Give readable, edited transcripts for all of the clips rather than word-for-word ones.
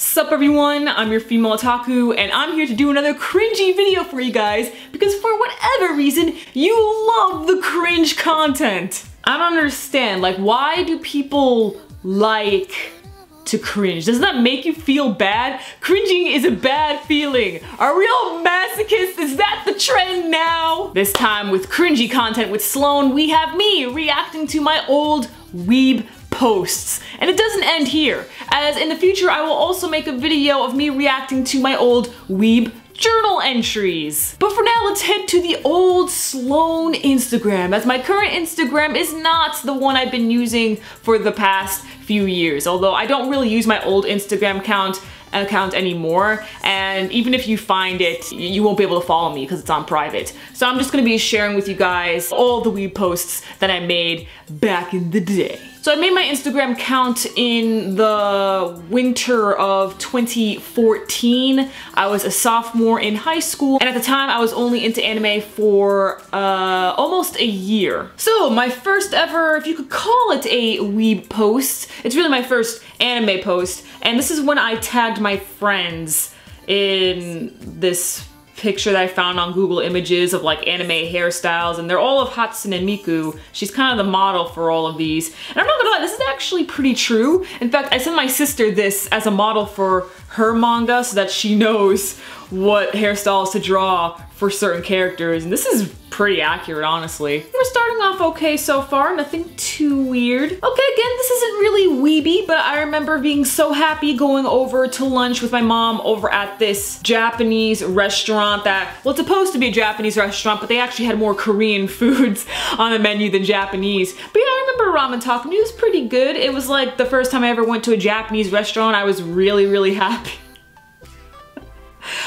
Sup everyone, I'm your female otaku, and I'm here to do another cringy video for you guys because for whatever reason, you love the cringe content. I don't understand, like, why do people like to cringe? Doesn't that make you feel bad? Cringing is a bad feeling. Are we all masochists? Is that the trend now? This time with cringy content with Sloan, we have me reacting to my old weeb posts. And it doesn't end here, as in the future I will also make a video of me reacting to my old weeb journal entries. But for now, let's head to the old Sloan Instagram, as my current Instagram is not the one I've been using for the past few years, although I don't really use my old Instagram account anymore, and even if you find it, you won't be able to follow me because it's on private. So I'm just gonna be sharing with you guys all the weeb posts that I made back in the day. So I made my Instagram account in the winter of 2014. I was a sophomore in high school, and at the time I was only into anime for almost a year. So my first ever, if you could call it a weeb post, it's really my first anime post, and this is when I tagged my friends in this picture that I found on Google Images of like anime hairstyles, and they're all of Hatsune Miku. She's kind of the model for all of these. And I'm not gonna lie, this is actually pretty true. In fact, I sent my sister this as a model for her manga so that she knows what hairstyles to draw for certain characters, and this is pretty accurate, honestly. We're starting off okay so far, nothing too weird. Okay, again, this isn't really weeby, but I remember being so happy going over to lunch with my mom over at this Japanese restaurant that, well, it's supposed to be a Japanese restaurant, but they actually had more Korean foods on the menu than Japanese. But yeah, I remember ramen taco. It was pretty good. It was like the first time I ever went to a Japanese restaurant. I was really, really happy.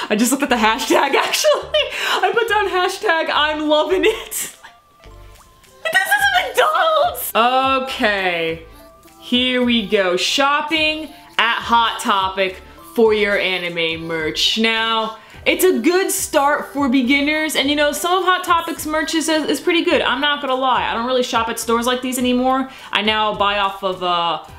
I just looked at the hashtag, actually. I put down hashtag I'm loving it. This is McDonald's! Okay, here we go. Shopping at Hot Topic for your anime merch. Now, it's a good start for beginners, and you know, some of Hot Topic's merch is pretty good. I'm not gonna lie, I don't really shop at stores like these anymore. I now buy off of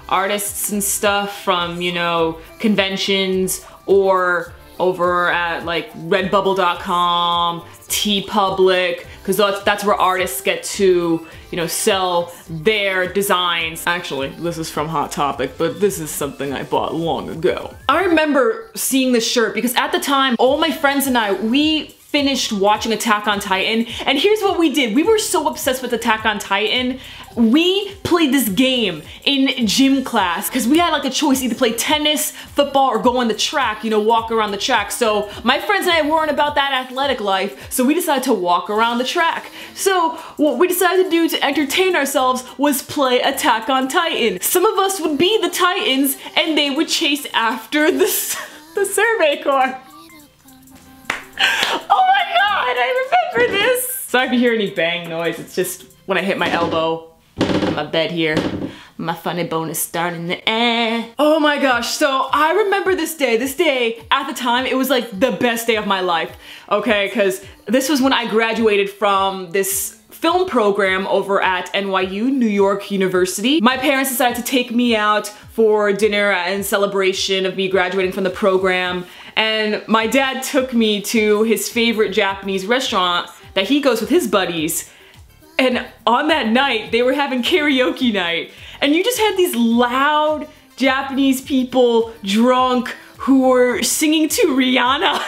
artists and stuff from, you know, conventions or over at like redbubble.com, TeePublic, because that's where artists get to, you know, sell their designs. Actually, this is from Hot Topic, but this is something I bought long ago. I remember seeing this shirt because at the time, all my friends and I, we finished watching Attack on Titan, and here's what we did. We were so obsessed with Attack on Titan, we played this game in gym class because we had like a choice, either play tennis, football, or go on the track, you know, walk around the track. So my friends and I weren't about that athletic life, so we decided to walk around the track. So what we decided to do to entertain ourselves was play Attack on Titan. Some of us would be the Titans, and they would chase after the Survey Corps. Oh my god, I remember this! Sorry if you hear any bang noise, it's just when I hit my elbow on my bed here. My funny bone is starting to Oh my gosh, so I remember this day. This day, at the time, it was like the best day of my life, okay? Because this was when I graduated from this film program over at NYU, New York University. My parents decided to take me out for dinner in celebration of me graduating from the program, and my dad took me to his favorite Japanese restaurant that he goes with his buddies. And on that night, they were having karaoke night, and you just had these loud Japanese people, drunk, who were singing to Rihanna.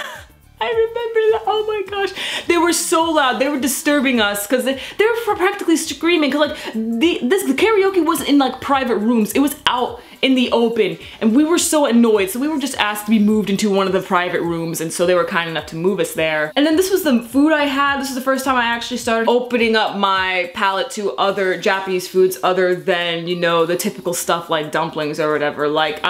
I remember that, oh my gosh. They were so loud, they were disturbing us because they were practically screaming, because like the karaoke wasn't in like private rooms, it was out in the open, and we were so annoyed, so we were just asked to be moved into one of the private rooms, and so they were kind enough to move us there. And then this was the food I had. This was the first time I actually started opening up my palate to other Japanese foods other than, you know, the typical stuff like dumplings or whatever. Like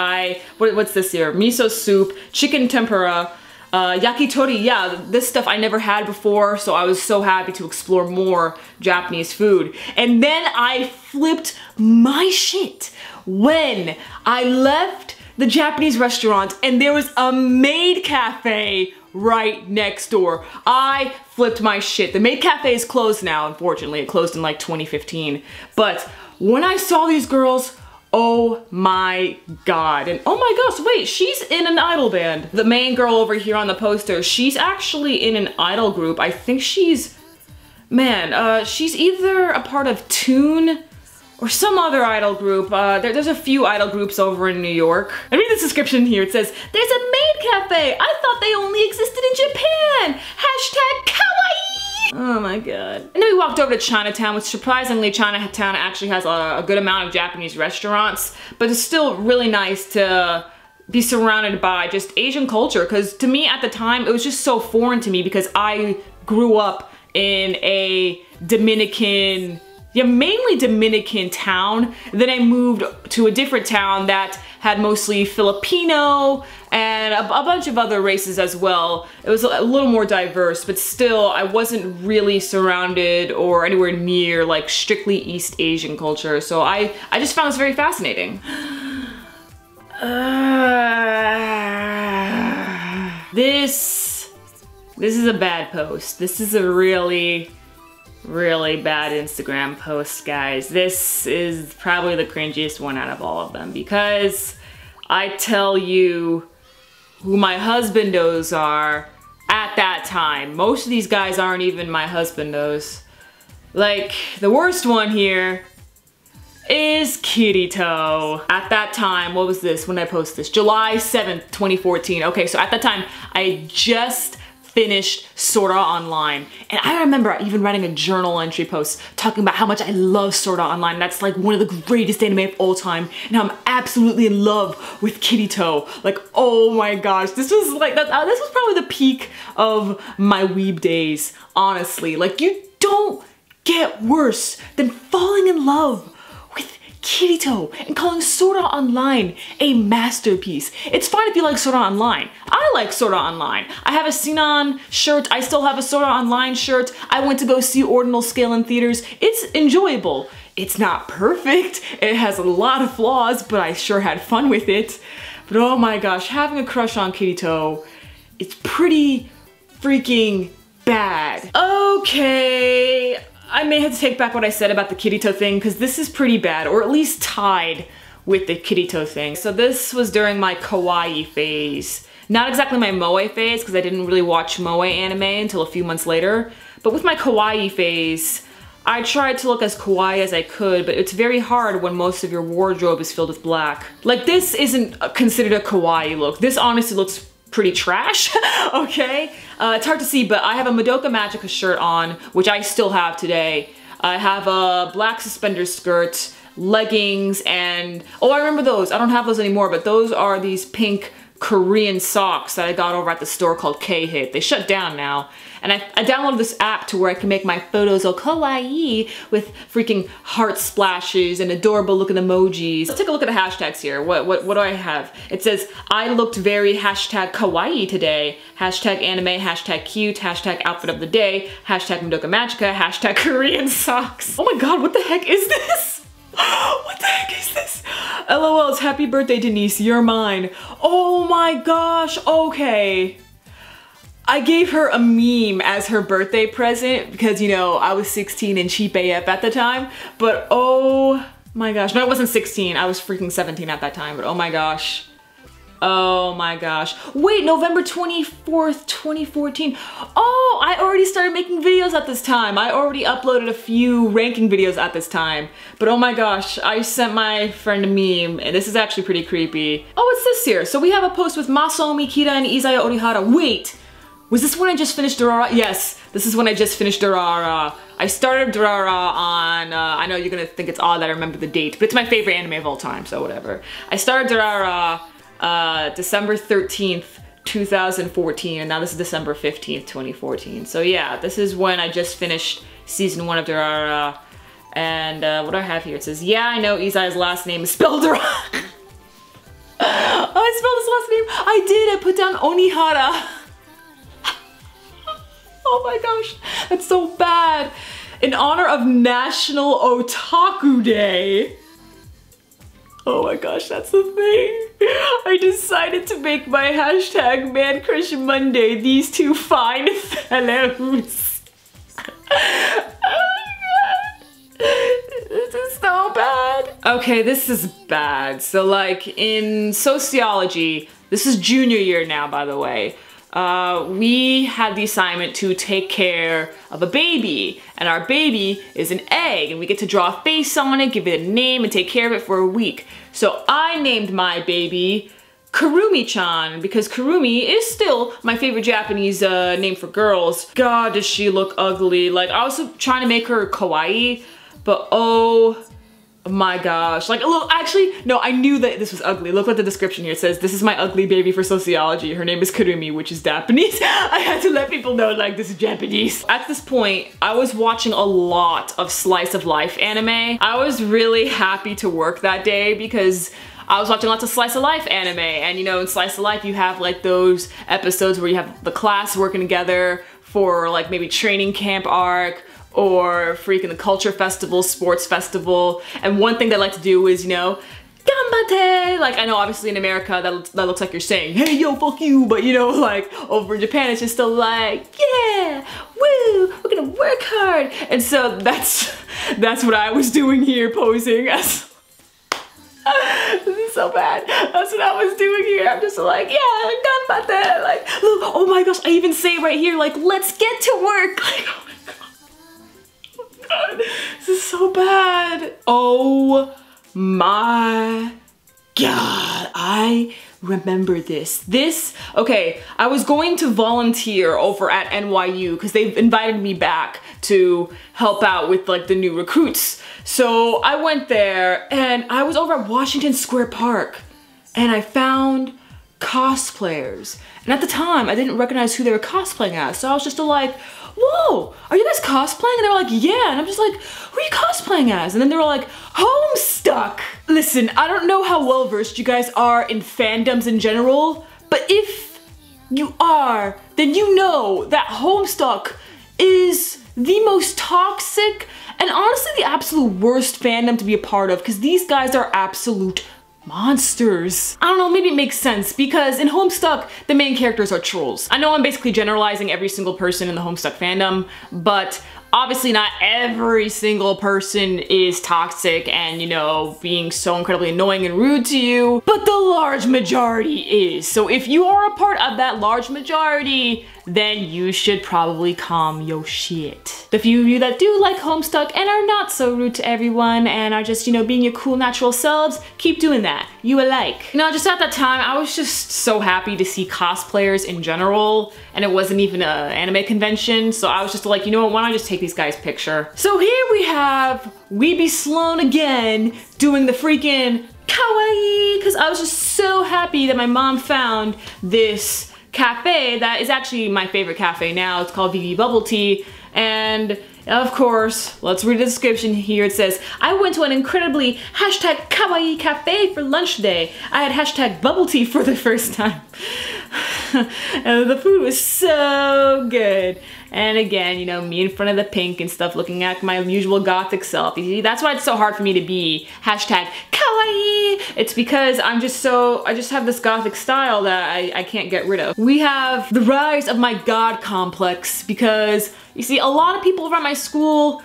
what's this here? Miso soup, chicken tempura, yakitori. Yeah, this stuff I never had before, so I was so happy to explore more Japanese food. And then I flipped my shit when I left the Japanese restaurant and there was a maid cafe right next door. I flipped my shit. The maid cafe is closed now, unfortunately. It closed in like 2015. But when I saw these girls Oh my god. And oh my gosh, wait, she's in an idol band. The main girl over here on the poster, she's actually in an idol group. I think she's, man, she's either a part of Tune or some other idol group. There's a few idol groups over in New York. I read this description here. It says, there's a maid cafe. I thought they only existed in Japan. Hashtag kawaii. Oh my god. And then we walked over to Chinatown, which surprisingly Chinatown actually has a good amount of Japanese restaurants, but it's still really nice to be surrounded by just Asian culture, because to me at the time, it was just so foreign to me because I grew up in a Dominican, mainly Dominican town. Then I moved to a different town that had mostly Filipino and a bunch of other races as well. It was a little more diverse, but still I wasn't really surrounded or anywhere near like strictly East Asian culture. So I just found this very fascinating. This is a bad post. This is a really bad Instagram post, guys. This is probably the cringiest one out of all of them because I tell you who my husbandos are at that time. Most of these guys aren't even my husbandos. Like, the worst one here is Kirito. At that time, what was this when I posted this? July 7th, 2014. Okay, so at that time, I just finished Sword Art Online. And I remember even writing a journal entry post talking about how much I love Sword Art Online. That's like one of the greatest anime of all time. And I'm absolutely in love with Kirito. Like, oh my gosh, this was like, this was probably the peak of my weeb days, honestly. Like, you don't get worse than falling in love with Kirito and calling Sword Art Online a masterpiece. It's fine if you like Sword Art Online. I like Sword Art Online. I have a Sinon shirt. I still have a Sword Art Online shirt. I went to go see Ordinal Scale in theaters. It's enjoyable. It's not perfect. It has a lot of flaws, but I sure had fun with it. But oh my gosh, having a crush on Kirito, it's pretty freaking bad. Okay. I may have to take back what I said about the Kirito thing because this is pretty bad, or at least tied with the Kirito thing. So this was during my kawaii phase. Not exactly my moe phase because I didn't really watch moe anime until a few months later. But with my kawaii phase, I tried to look as kawaii as I could, but it's very hard when most of your wardrobe is filled with black. Like, this isn't considered a kawaii look. This honestly looks pretty trash, okay? It's hard to see, but I have a Madoka Magica shirt on, which I still have today. I have a black suspender skirt, leggings, and oh, I remember those. I don't have those anymore, but those are these pink Korean socks that I got over at the store called K-Hit. They shut down now. And I downloaded this app to where I can make my photos all kawaii with freaking heart splashes and adorable looking emojis. Let's take a look at the hashtags here. What do I have? It says, I looked very hashtag kawaii today. Hashtag anime, hashtag cute, hashtag outfit of the day, hashtag Madoka Magica, hashtag Korean socks. Oh my god, what the heck is this? What the heck is this? LOLs, happy birthday Denise, you're mine. Oh my gosh, okay. I gave her a meme as her birthday present because, you know, I was 16 and cheap AF at the time, but oh my gosh. No, I wasn't 16, I was freaking 17 at that time, but oh my gosh. Oh my gosh. Wait, November 24th, 2014. Oh, I already started making videos at this time. I already uploaded a few ranking videos at this time. But oh my gosh, I sent my friend a meme, and this is actually pretty creepy. Oh, what's this here? So we have a post with Masaomi Kira and Izaya Orihara. Wait, was this when I just finished Durara? Yes, this is when I just finished Durara. I started Durara on, I know you're gonna think it's odd that I remember the date, but it's my favorite anime of all time, so whatever. I started Durara December 13th, 2014, and now this is December 15th, 2014. So yeah, this is when I just finished season 1 of Durara. And what do I have here? It says, yeah, I know Izaya's last name is spelled wrong. Oh, I spelled his last name. I did, I put down Onihara. Oh my gosh, that's so bad. In honor of National Otaku Day. Oh my gosh, that's the thing. I decided to make my hashtag Man Crush Monday these two fine fellows. Oh my god. This is so bad. Okay, this is bad. So like in sociology, this is junior year now, by the way. We had the assignment to take care of a baby, and our baby is an egg, and we get to draw a face on it, give it a name, and take care of it for a week. So I named my baby Kurumi-chan, because Kurumi is still my favorite Japanese name for girls. God, does she look ugly. Like, I was trying to make her kawaii, but oh my gosh. Like, look, actually, no, I knew that this was ugly. Look at the description here. It says, this is my ugly baby for sociology. Her name is Kurumi, which is Japanese. I had to let people know, like, this is Japanese. At this point, I was watching a lot of slice of life anime. I was really happy to work that day because I was watching lots of slice of life anime, and you know, in slice of life you have like those episodes where you have the class working together for like maybe training camp arc or freaking the culture festival, sports festival, and one thing they like to do is, you know, ganbate! Like, I know obviously in America that looks like you're saying, hey yo, fuck you, but you know, like over in Japan it's just still like, yeah, woo, we're gonna work hard. And so that's what I was doing here, posing as this is so bad. That's what I was doing here. I'm just like, yeah, I'm done about that. Like, look, oh my gosh, I even say right here, like, let's get to work. Like, oh my god. Oh my god. This is so bad. Oh my god. I remember this. Okay, I was going to volunteer over at NYU because they've invited me back to help out with like the new recruits. So I went there and I was over at Washington Square Park and I found cosplayers. And at the time, I didn't recognize who they were cosplaying as. So I was just like, whoa, are you guys cosplaying? And they were like, yeah. And I'm just like, who are you cosplaying as? And then they were like, Homestuck. Listen, I don't know how well versed you guys are in fandoms in general, but if you are, then you know that Homestuck is the most toxic and honestly the absolute worst fandom to be a part of, because these guys are absolute monsters. I don't know, maybe it makes sense because in Homestuck, the main characters are trolls. I know I'm basically generalizing every single person in the Homestuck fandom, but obviously not every single person is toxic and, you know, being so incredibly annoying and rude to you, but the large majority is. So if you are a part of that large majority, then you should probably calm your shit. The few of you that do like Homestuck and are not so rude to everyone and are just, you know, being your cool natural selves, keep doing that. You alike. You know, just at that time, I was just so happy to see cosplayers in general, and it wasn't even an anime convention, so I was just like, you know what, why don't I just take these guys' picture? So here we have Weeby Sloan again doing the freaking kawaii, because I was just so happy that my mom found this cafe that is actually my favorite cafe now. It's called VV Bubble Tea, and of course, let's read the description here. It says, I went to an incredibly hashtag kawaii cafe for lunch today. I had hashtag bubble tea for the first time. And the food was so good. And again, you know, me in front of the pink and stuff, looking at my usual gothic self. You see, that's why it's so hard for me to be hashtag kawaii. It's because I just have this gothic style that I can't get rid of. We have the rise of my god complex because, you see, a lot of people around my school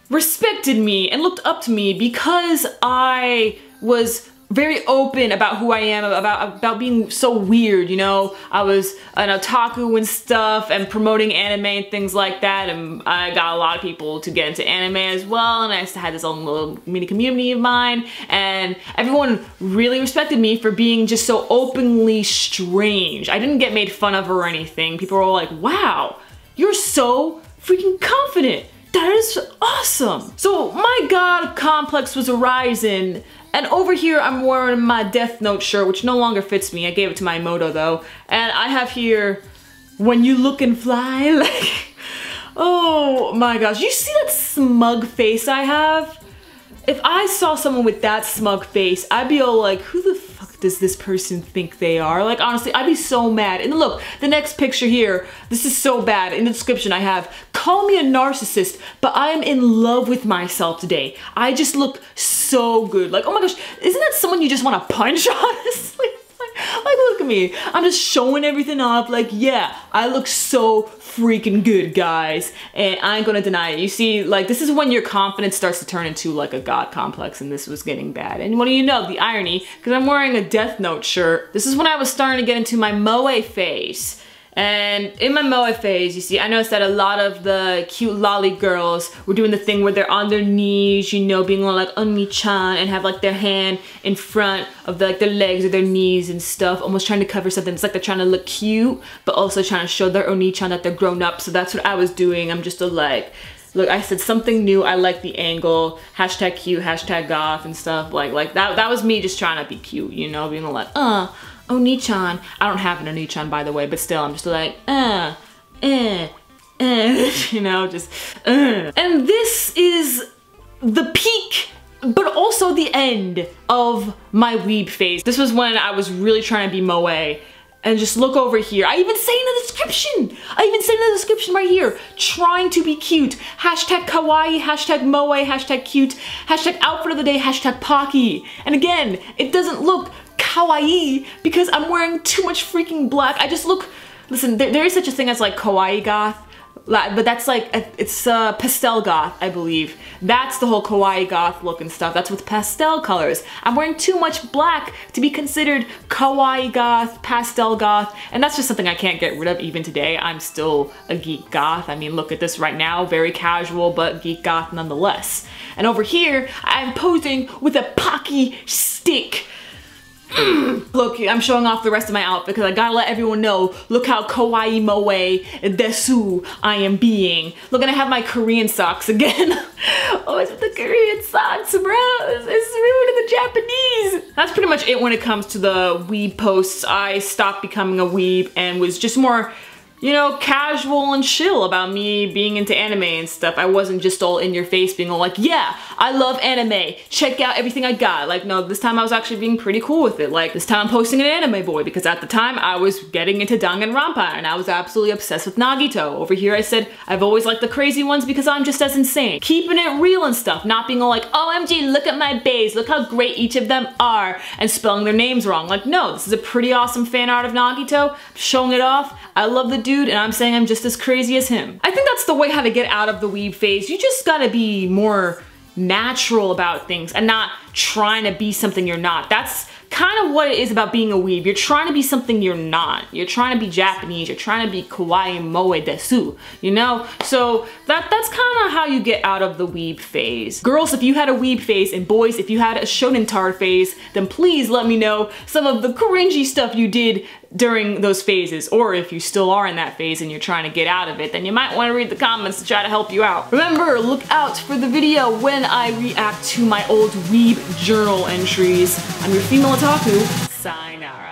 respected me and looked up to me because I was very open about who I am, about being so weird, you know? I was an otaku and stuff and promoting anime and things like that, and I got a lot of people to get into anime as well, and I had this own little mini community of mine, and everyone really respected me for being just so openly strange. I didn't get made fun of or anything. People were all like, wow, you're so freaking confident. That is awesome. So my god complex was arising. And over here, I'm wearing my Death Note shirt, which no longer fits me. I gave it to my Moto though. And I have here, when you look and fly, like, oh my gosh. You see that smug face I have? If I saw someone with that smug face, I'd be all like, who the fuck does this person think they are? Like, honestly, I'd be so mad. And look, the next picture here, this is so bad. In the description I have, call me a narcissist, but I am in love with myself today. I just look so good. Like, oh my gosh, isn't that someone you just want to punch, honestly? Like, look at me. I'm just showing everything off like, yeah, I look so freaking good, guys. And I ain't gonna deny it. You see, like, this is when your confidence starts to turn into like a god complex, and this was getting bad. And what do you know, the irony, because I'm wearing a Death Note shirt. This is when I was starting to get into my moe phase. And in my moe phase, you see, I noticed that a lot of the cute lolly girls were doing the thing where they're on their knees, you know, being all like oni-chan, and have like their hand in front of like their legs or their knees and stuff, almost trying to cover something. It's like they're trying to look cute, but also trying to show their oni-chan that they're grown up. So that's what I was doing. I'm just like, look, I said something new, I like the angle, hashtag cute, hashtag goth and stuff. Like that was me just trying to be cute, you know, being like, Oni-chan. I don't have an Oni-chan, by the way, but still, I'm just like, you know, just, And this is the peak, but also the end of my weeb phase. This was when I was really trying to be moe. And just look over here. I even say in the description. Right here. Trying to be cute. Hashtag kawaii, hashtag moe, hashtag cute, hashtag outfit of the day, hashtag pocky. And again, it doesn't look kawaii because I'm wearing too much freaking black. I just look, listen, there is such a thing as like kawaii goth, but that's like, it's pastel goth, I believe. That's the whole kawaii goth look and stuff. That's with pastel colors. I'm wearing too much black to be considered kawaii goth, pastel goth, and that's just something I can't get rid of even today. I'm still a geek goth. I mean, look at this right now, very casual, but geek goth nonetheless. And over here, I'm posing with a pocky stick. Look, I'm showing off the rest of my outfit because I gotta let everyone know, look how kawaii moe desu I am being. Look, and I have my Korean socks again. Oh, it's with the Korean socks, bro. It's ruined in the Japanese. That's pretty much it when it comes to the weeb posts. I stopped becoming a weeb and was just more, you know, casual and chill about me being into anime and stuff. I wasn't just all in your face being all like, yeah, I love anime, check out everything I got. Like, no, this time I was actually being pretty cool with it. Like, this time I'm posting an anime boy because at the time I was getting into Danganronpa and I was absolutely obsessed with Nagito. Over here I said, I've always liked the crazy ones because I'm just as insane. Keeping it real and stuff, not being all like, OMG, look at my baes, look how great each of them are, and spelling their names wrong. Like, no, this is a pretty awesome fan art of Nagito, showing it off. I love the dude and I'm saying I'm just as crazy as him. I think that's the way how to get out of the weeb phase. You just gotta be more natural about things and not trying to be something you're not. That's kind of what it is about being a weeb. You're trying to be something you're not. You're trying to be Japanese. You're trying to be kawaii moe desu, you know? So that's kind of how you get out of the weeb phase. Girls, if you had a weeb phase, and boys, if you had a shonen tar phase, then please let me know some of the cringy stuff you did during those phases. Or if you still are in that phase and you're trying to get out of it, then you might want to read the comments to try to help you out. Remember, look out for the video when I react to my old weeb journal entries. I'm your female otaku. Sayonara.